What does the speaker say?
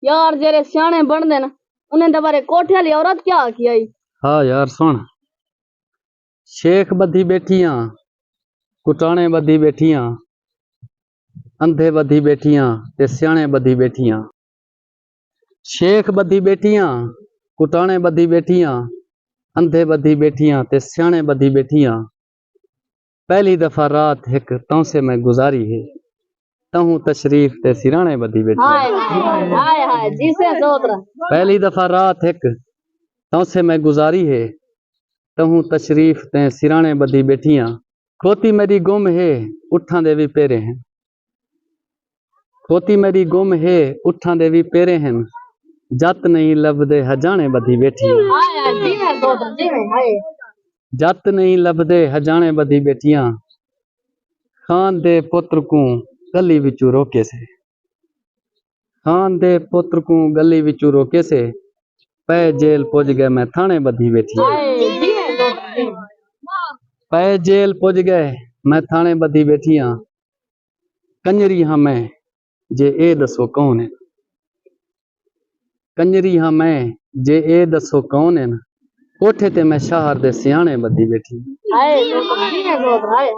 यार जेरे सियाने बन देना उन्हें दबारे कोठे वाली औरत क्या किया ही। हाँ यार सुन, शेख बधी बैठियां, कुटाने बधी बैठियां, अंधे बधी बैठियां ते सियाने बधी बैठियां। शेख बधी बैठियां, कुटाने बधी बैठियां, अंधे बधी बैठियां ते सियाने बधी बैठियां। पहली दफा रात एक तौ से मैं गुजारी है, तहूं तशरीफ ते सिराने बधी बैठी। हाय हाय हाय हाय जिसे सोतरा। पहली दफा रात एक तौ से मैं गुजारी है, तहूं तशरीफ ते सिराने बधी बैठियां। खोती मेरी गुम है उठां दे भी पेरे हैं, खोती मेरी गुम है उठां दे भी पेरे हैं। जत नहीं लभदे हजाने बधी बैठियां। हाय हाय जिसे सोतरा जिसे हाय। जत नहीं लभदे हजाने बधी बैठियां। खान दे पुत्र को गली विचू रोके से, खान दे पुत्र को गली विचू रोके से। पै जेल पुज गए मैं थाने बधी बैठी। हाय जिसे सोतरा। पै जेल पुज गए मैं थाने बधी बैठियां। कंजरी हाँ मैं जे ए दसो कौन है, कंजरी हाँ मैं जे ए दसो कौन है। कोठे ते मैं शहर दे सियाने बधी बैठी। हाय जिसे सोतरा हाय।